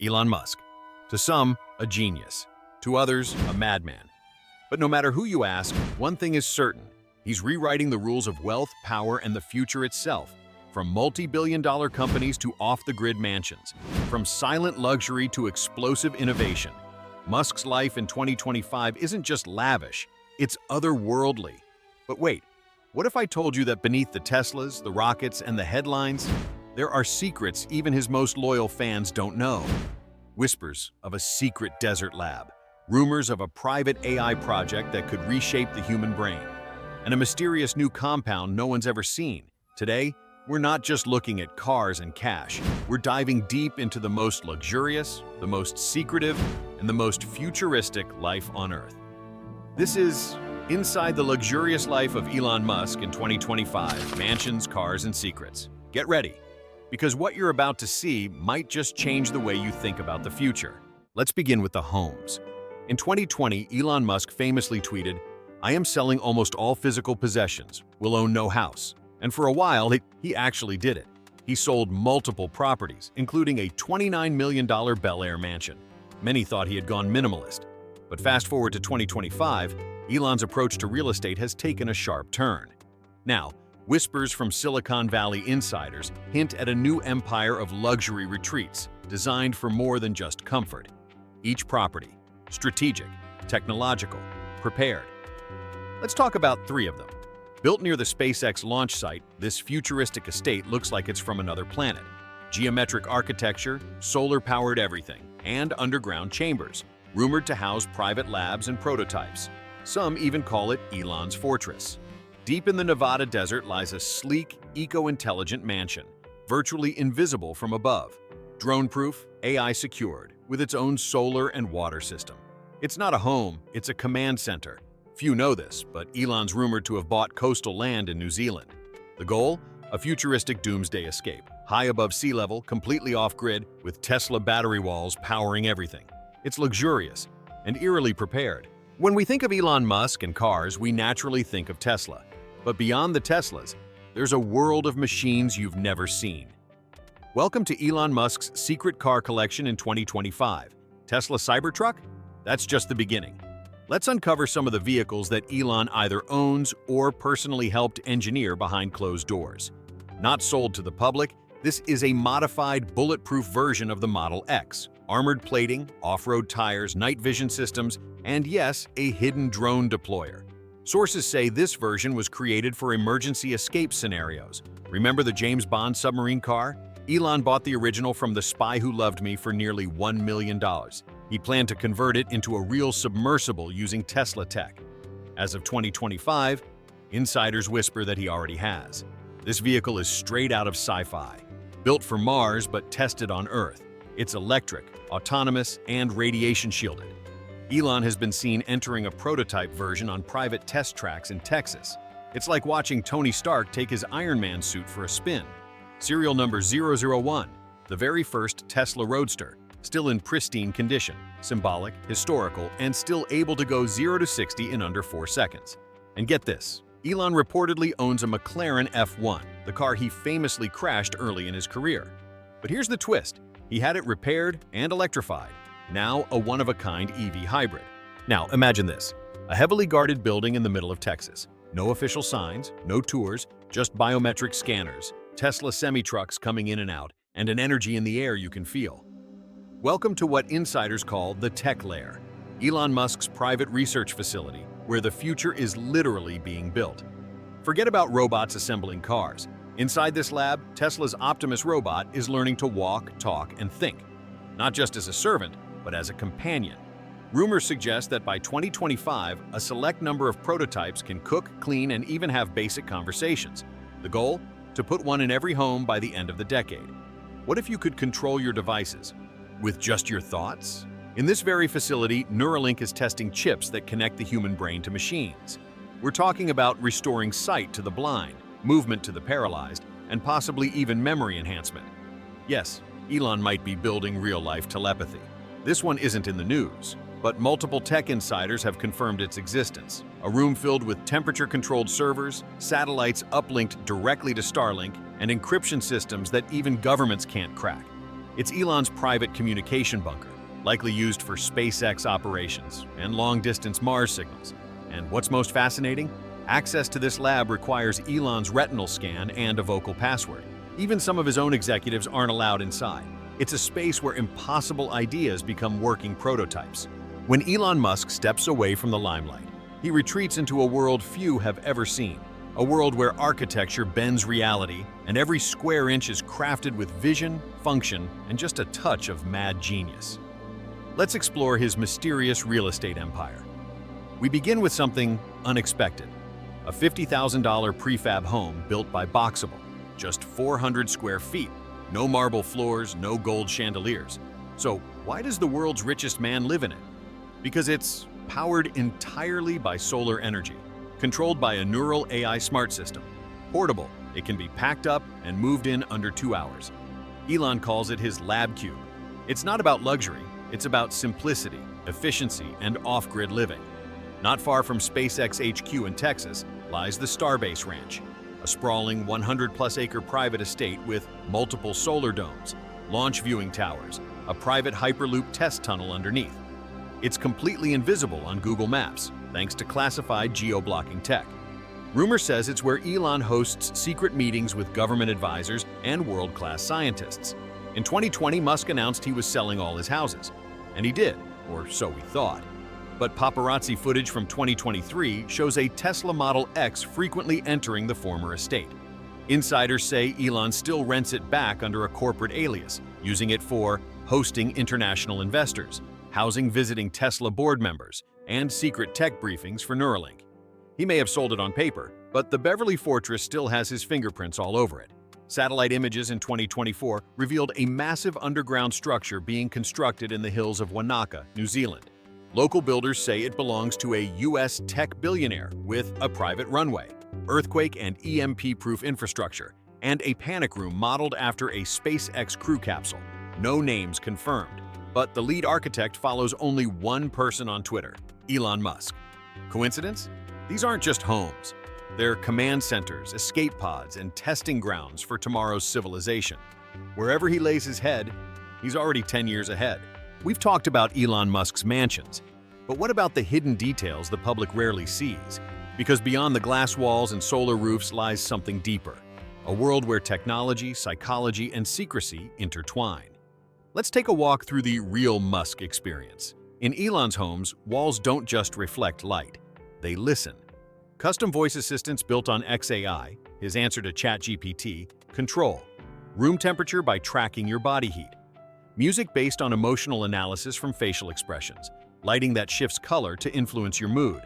Elon Musk. To some, a genius. To others, a madman. But no matter who you ask, one thing is certain. He's rewriting the rules of wealth, power, and the future itself. From multi-billion-dollar companies to off-the-grid mansions. From silent luxury to explosive innovation. Musk's life in 2025 isn't just lavish, it's otherworldly. But wait, what if I told you that beneath the Teslas, the rockets, and the headlines, there are secrets even his most loyal fans don't know? Whispers of a secret desert lab, rumors of a private AI project that could reshape the human brain, and a mysterious new compound no one's ever seen. Today, we're not just looking at cars and cash, we're diving deep into the most luxurious, the most secretive, and the most futuristic life on Earth. This is Inside the Luxurious Life of Elon Musk in 2025, Mansions, Cars, and Secrets. Get ready, because what you're about to see might just change the way you think about the future. Let's begin with the homes. In 2020, Elon Musk famously tweeted, "I am selling almost all physical possessions, will own no house." And for a while, he actually did it. He sold multiple properties, including a $29 million Bel Air mansion. Many thought he had gone minimalist. But fast forward to 2025, Elon's approach to real estate has taken a sharp turn. Now, whispers from Silicon Valley insiders hint at a new empire of luxury retreats designed for more than just comfort. Each property, strategic, technological, prepared. Let's talk about three of them. Built near the SpaceX launch site, this futuristic estate looks like it's from another planet. Geometric architecture, solar-powered everything, and underground chambers, rumored to house private labs and prototypes. Some even call it Elon's fortress. Deep in the Nevada desert lies a sleek, eco-intelligent mansion, virtually invisible from above. Drone-proof, AI-secured, with its own solar and water system. It's not a home, it's a command center. Few know this, but Elon's rumored to have bought coastal land in New Zealand. The goal? A futuristic doomsday escape, high above sea level, completely off-grid, with Tesla battery walls powering everything. It's luxurious and eerily prepared. When we think of Elon Musk and cars, we naturally think of Tesla. But beyond the Teslas, there's a world of machines you've never seen. Welcome to Elon Musk's secret car collection in 2025. Tesla Cybertruck? That's just the beginning. Let's uncover some of the vehicles that Elon either owns or personally helped engineer behind closed doors. Not sold to the public, this is a modified, bulletproof version of the Model X. Armored plating, off-road tires, night vision systems, and yes, a hidden drone deployer. Sources say this version was created for emergency escape scenarios. Remember the James Bond submarine car? Elon bought the original from The Spy Who Loved Me for nearly $1 million. He planned to convert it into a real submersible using Tesla tech. As of 2025, insiders whisper that he already has. This vehicle is straight out of sci-fi. Built for Mars but tested on Earth. It's electric, autonomous, and radiation shielded. Elon has been seen entering a prototype version on private test tracks in Texas. It's like watching Tony Stark take his Iron Man suit for a spin. Serial number 001, the very first Tesla Roadster, still in pristine condition, symbolic, historical, and still able to go 0 to 60 in under 4 seconds. And get this, Elon reportedly owns a McLaren F1, the car he famously crashed early in his career. But here's the twist, he had it repaired and electrified, now a one-of-a-kind EV hybrid. Now imagine this, a heavily guarded building in the middle of Texas. No official signs, no tours, just biometric scanners, Tesla semi-trucks coming in and out, and an energy in the air you can feel. Welcome to what insiders call the tech lair, Elon Musk's private research facility, where the future is literally being built. Forget about robots assembling cars. Inside this lab, Tesla's Optimus robot is learning to walk, talk, and think. Not just as a servant, but as a companion. Rumors suggest that by 2025, a select number of prototypes can cook, clean, and even have basic conversations. The goal? To put one in every home by the end of the decade. What if you could control your devices? With just your thoughts? In this very facility, Neuralink is testing chips that connect the human brain to machines. We're talking about restoring sight to the blind, movement to the paralyzed, and possibly even memory enhancement. Yes, Elon might be building real-life telepathy. This one isn't in the news, but multiple tech insiders have confirmed its existence. A room filled with temperature-controlled servers, satellites uplinked directly to Starlink, and encryption systems that even governments can't crack. It's Elon's private communication bunker, likely used for SpaceX operations and long-distance Mars signals. And what's most fascinating? Access to this lab requires Elon's retinal scan and a vocal password. Even some of his own executives aren't allowed inside. It's a space where impossible ideas become working prototypes. When Elon Musk steps away from the limelight, he retreats into a world few have ever seen. A world where architecture bends reality and every square inch is crafted with vision, function, and just a touch of mad genius. Let's explore his mysterious real estate empire. We begin with something unexpected. A $50,000 prefab home built by Boxable. Just 400 square feet, no marble floors, no gold chandeliers. So why does the world's richest man live in it? Because it's powered entirely by solar energy, controlled by a neural AI smart system. Portable, it can be packed up and moved in under 2 hours. Elon calls it his lab cube. It's not about luxury, it's about simplicity, efficiency, and off-grid living. Not far from SpaceX HQ in Texas lies the Starbase Ranch, a sprawling 100-plus acre private estate with multiple solar domes, launch viewing towers, a private Hyperloop test tunnel underneath. It's completely invisible on Google Maps, thanks to classified geo-blocking tech. Rumor says it's where Elon hosts secret meetings with government advisors and world-class scientists. In 2020, Musk announced he was selling all his houses. And he did, or so we thought. But paparazzi footage from 2023 shows a Tesla Model X frequently entering the former estate. Insiders say Elon still rents it back under a corporate alias, using it for hosting international investors, housing visiting Tesla board members, and secret tech briefings for Neuralink. He may have sold it on paper, but the Beverly Fortress still has his fingerprints all over it. Satellite images in 2024 revealed a massive underground structure being constructed in the hills of Wanaka, New Zealand. Local builders say it belongs to a U.S. tech billionaire with a private runway, earthquake and EMP-proof infrastructure, and a panic room modeled after a SpaceX crew capsule. No names confirmed, but the lead architect follows only one person on Twitter, Elon Musk. Coincidence? These aren't just homes. They're command centers, escape pods, and testing grounds for tomorrow's civilization. Wherever he lays his head, he's already 10 years ahead. We've talked about Elon Musk's mansions, but what about the hidden details the public rarely sees? Because beyond the glass walls and solar roofs lies something deeper, a world where technology, psychology, and secrecy intertwine. Let's take a walk through the real Musk experience. In Elon's homes, walls don't just reflect light, they listen. Custom voice assistants built on XAI, his answer to ChatGPT, control room temperature by tracking your body heat. Music based on emotional analysis from facial expressions, lighting that shifts color to influence your mood.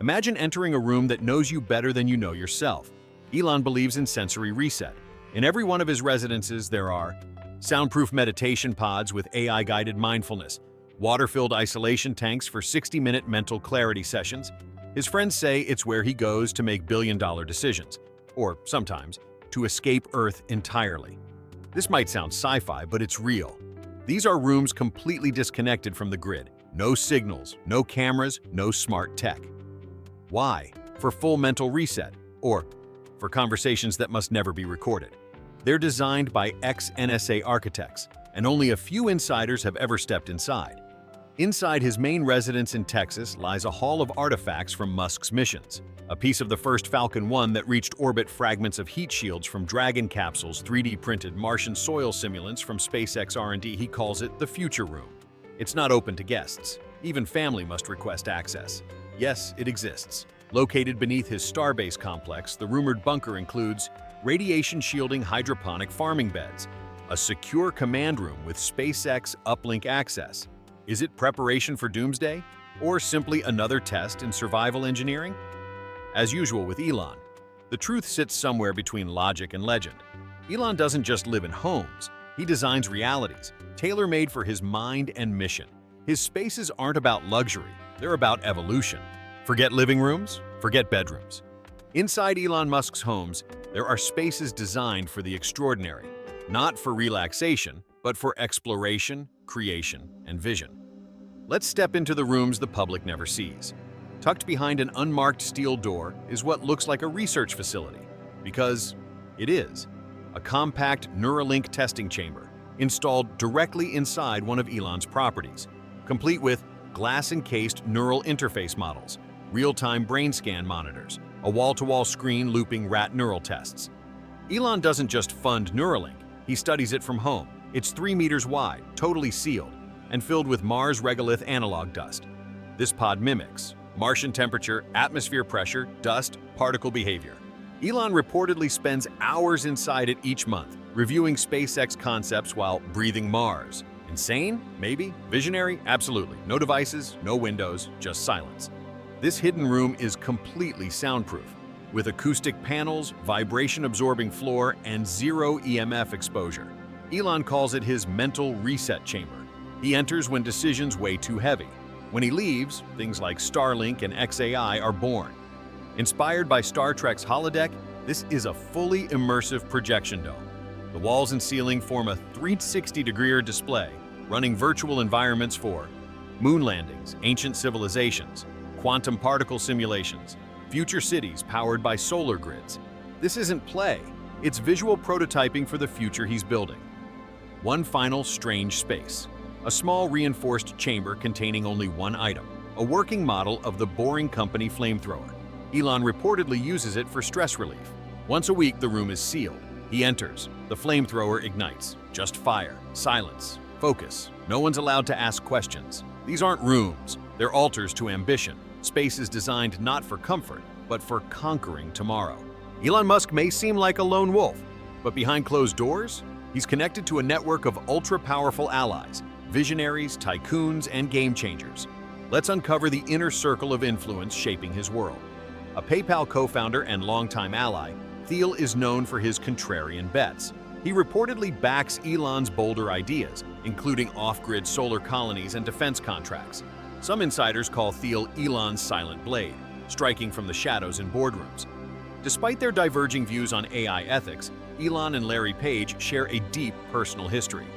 Imagine entering a room that knows you better than you know yourself. Elon believes in sensory reset. In every one of his residences, there are soundproof meditation pods with AI-guided mindfulness, water-filled isolation tanks for 60-minute mental clarity sessions. His friends say it's where he goes to make billion-dollar decisions, or sometimes, to escape Earth entirely. This might sound sci-fi, but it's real. These are rooms completely disconnected from the grid. No signals, no cameras, no smart tech. Why? For full mental reset, or for conversations that must never be recorded. They're designed by ex-NSA architects, and only a few insiders have ever stepped inside. Inside his main residence in Texas lies a hall of artifacts from Musk's missions. A piece of the first Falcon 1 that reached orbit, fragments of heat shields from Dragon capsules, 3D-printed Martian soil simulants from SpaceX R&D. He calls it the Future Room. It's not open to guests. Even family must request access. Yes, it exists. Located beneath his Starbase complex, the rumored bunker includes radiation-shielding hydroponic farming beds, a secure command room with SpaceX uplink access. Is it preparation for doomsday, or simply another test in survival engineering? As usual with Elon, the truth sits somewhere between logic and legend. Elon doesn't just live in homes, he designs realities, tailor-made for his mind and mission. His spaces aren't about luxury, they're about evolution. Forget living rooms, forget bedrooms. Inside Elon Musk's homes, there are spaces designed for the extraordinary, not for relaxation, but for exploration, creation, and vision. Let's step into the rooms the public never sees. Tucked behind an unmarked steel door is what looks like a research facility, because it is. A compact Neuralink testing chamber, installed directly inside one of Elon's properties, complete with glass-encased neural interface models, real-time brain scan monitors, a wall-to-wall screen looping rat neural tests. Elon doesn't just fund Neuralink, he studies it from home. It's 3 meters wide, totally sealed, and filled with Mars regolith analog dust. This pod mimics Martian temperature, atmosphere pressure, dust, particle behavior. Elon reportedly spends hours inside it each month, reviewing SpaceX concepts while breathing Mars. Insane? Maybe. Visionary? Absolutely. No devices, no windows, just silence. This hidden room is completely soundproof, with acoustic panels, vibration-absorbing floor, and zero EMF exposure. Elon calls it his mental reset chamber. He enters when decisions weigh too heavy. When he leaves, things like Starlink and XAI are born. Inspired by Star Trek's holodeck, this is a fully immersive projection dome. The walls and ceiling form a 360-degree display, running virtual environments for moon landings, ancient civilizations, quantum particle simulations, future cities powered by solar grids. This isn't play, it's visual prototyping for the future he's building. One final strange space. A small reinforced chamber containing only one item, a working model of the Boring Company flamethrower. Elon reportedly uses it for stress relief. Once a week, the room is sealed. He enters. The flamethrower ignites. Just fire, silence, focus. No one's allowed to ask questions. These aren't rooms. They're altars to ambition. Space is designed not for comfort, but for conquering tomorrow. Elon Musk may seem like a lone wolf, but behind closed doors, he's connected to a network of ultra-powerful allies, visionaries, tycoons, and game-changers. Let's uncover the inner circle of influence shaping his world. A PayPal co-founder and longtime ally, Thiel is known for his contrarian bets. He reportedly backs Elon's bolder ideas, including off-grid solar colonies and defense contracts. Some insiders call Thiel Elon's silent blade, striking from the shadows in boardrooms. Despite their diverging views on AI ethics, Elon and Larry Page share a deep personal history.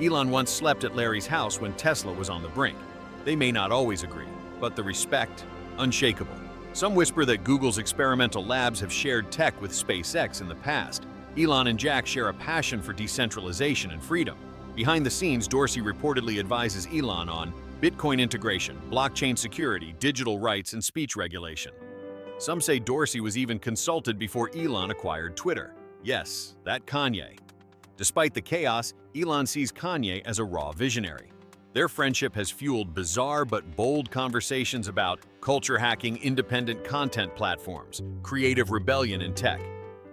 Elon once slept at Larry's house when Tesla was on the brink. They may not always agree, but the respect, unshakable. Some whisper that Google's experimental labs have shared tech with SpaceX in the past. Elon and Jack share a passion for decentralization and freedom. Behind the scenes, Dorsey reportedly advises Elon on Bitcoin integration, blockchain security, digital rights, and speech regulation. Some say Dorsey was even consulted before Elon acquired Twitter. Yes, that Kanye. Despite the chaos, Elon sees Kanye as a raw visionary. Their friendship has fueled bizarre but bold conversations about culture hacking, independent content platforms, creative rebellion in tech.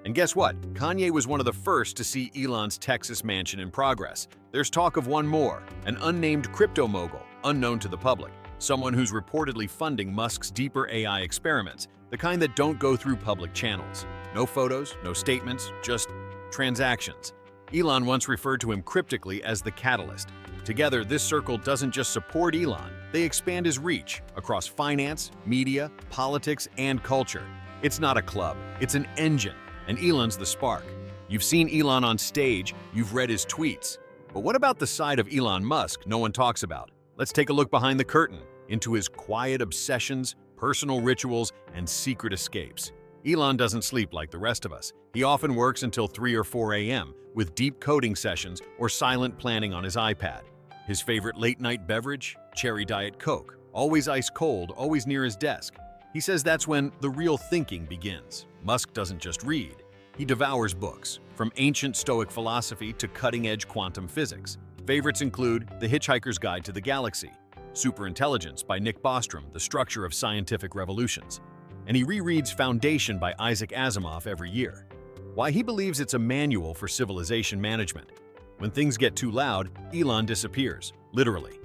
And guess what? Kanye was one of the first to see Elon's Texas mansion in progress. There's talk of one more, an unnamed crypto mogul, unknown to the public, someone who's reportedly funding Musk's deeper AI experiments, the kind that don't go through public channels. No photos, no statements, just transactions. Elon once referred to him cryptically as the catalyst. Together, this circle doesn't just support Elon, they expand his reach across finance, media, politics, and culture. It's not a club, it's an engine, and Elon's the spark. You've seen Elon on stage, you've read his tweets. But what about the side of Elon Musk no one talks about? Let's take a look behind the curtain, into his quiet obsessions, personal rituals, and secret escapes. Elon doesn't sleep like the rest of us. He often works until 3 or 4 a.m. with deep coding sessions or silent planning on his iPad. His favorite late-night beverage? Cherry Diet Coke. Always ice cold, always near his desk. He says that's when the real thinking begins. Musk doesn't just read. He devours books, from ancient Stoic philosophy to cutting-edge quantum physics. Favorites include The Hitchhiker's Guide to the Galaxy, Superintelligence by Nick Bostrom, The Structure of Scientific Revolutions, and he rereads Foundation by Isaac Asimov every year. Why? He believes it's a manual for civilization management. When things get too loud, Elon disappears, literally.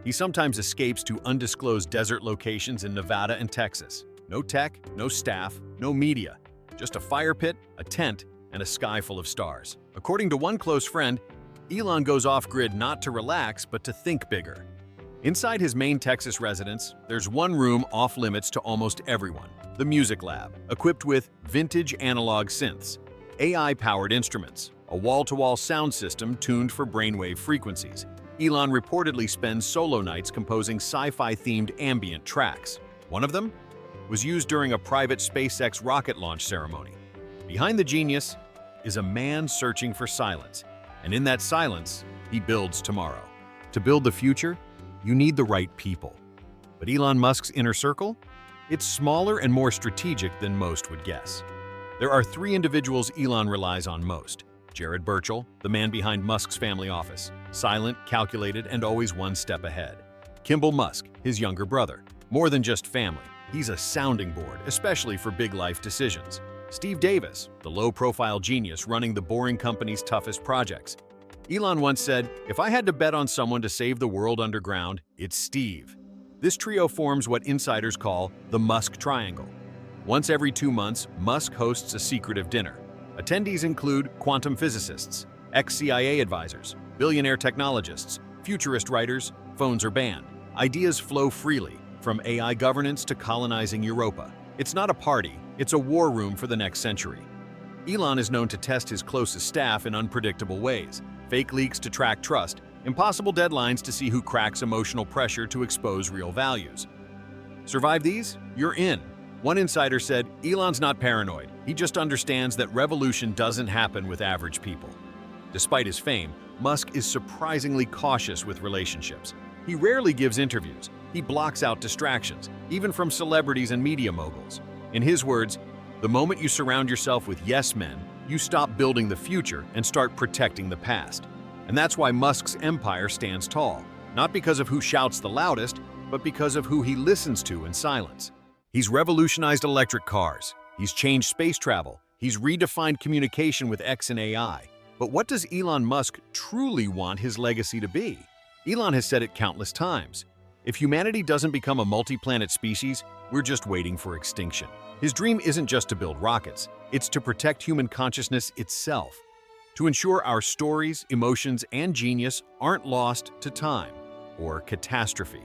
He sometimes escapes to undisclosed desert locations in Nevada and Texas. No tech, no staff, no media, just a fire pit, a tent, and a sky full of stars. According to one close friend, Elon goes off-grid not to relax, but to think bigger. Inside his main Texas residence, there's one room off-limits to almost everyone, the Music Lab, equipped with vintage analog synths, AI-powered instruments, a wall-to-wall sound system tuned for brainwave frequencies. Elon reportedly spends solo nights composing sci-fi-themed ambient tracks. One of them was used during a private SpaceX rocket launch ceremony. Behind the genius is a man searching for silence, and in that silence, he builds tomorrow. To build the future, you need the right people. But Elon Musk's inner circle? It's smaller and more strategic than most would guess. There are three individuals Elon relies on most. Jared Birchall, the man behind Musk's family office, silent, calculated, and always one step ahead. Kimball Musk, his younger brother. More than just family, he's a sounding board, especially for big life decisions. Steve Davis, the low-profile genius running the boring company's toughest projects. Elon once said, "If I had to bet on someone to save the world underground, it's Steve." This trio forms what insiders call the Musk Triangle. Once every 2 months, Musk hosts a secretive dinner. Attendees include quantum physicists, ex-CIA advisors, billionaire technologists, futurist writers. Phones are banned. Ideas flow freely, from AI governance to colonizing Europa. It's not a party, it's a war room for the next century. Elon is known to test his closest staff in unpredictable ways. Fake leaks to track trust, impossible deadlines to see who cracks emotional pressure to expose real values. Survive these? You're in. One insider said, Elon's not paranoid, he just understands that revolution doesn't happen with average people. Despite his fame, Musk is surprisingly cautious with relationships. He rarely gives interviews. He blocks out distractions, even from celebrities and media moguls. In his words, the moment you surround yourself with yes men, you stop building the future and start protecting the past. And that's why Musk's empire stands tall, not because of who shouts the loudest, but because of who he listens to in silence. He's revolutionized electric cars, he's changed space travel, he's redefined communication with X and AI. But what does Elon Musk truly want his legacy to be? Elon has said it countless times. If humanity doesn't become a multi-planet species, we're just waiting for extinction. His dream isn't just to build rockets, it's to protect human consciousness itself, to ensure our stories, emotions, and genius aren't lost to time or catastrophe.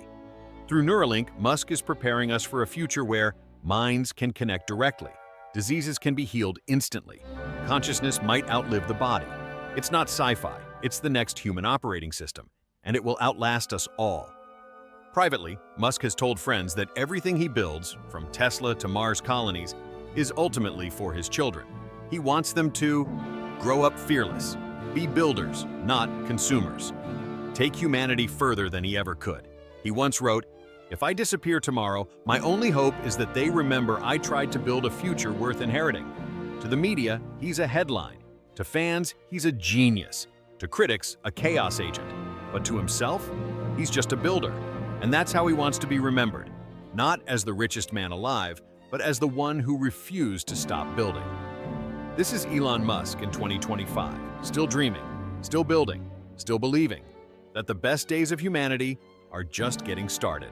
Through Neuralink, Musk is preparing us for a future where minds can connect directly, diseases can be healed instantly, consciousness might outlive the body. It's not sci-fi, it's the next human operating system, and it will outlast us all. Privately, Musk has told friends that everything he builds, from Tesla to Mars colonies, is ultimately for his children. He wants them to grow up fearless, be builders, not consumers, take humanity further than he ever could. He once wrote, "If I disappear tomorrow, my only hope is that they remember I tried to build a future worth inheriting." To the media, he's a headline. To fans, he's a genius. To critics, a chaos agent. But to himself, he's just a builder. And that's how he wants to be remembered. Not as the richest man alive, but as the one who refused to stop building. This is Elon Musk in 2025, still dreaming, still building, still believing that the best days of humanity are just getting started.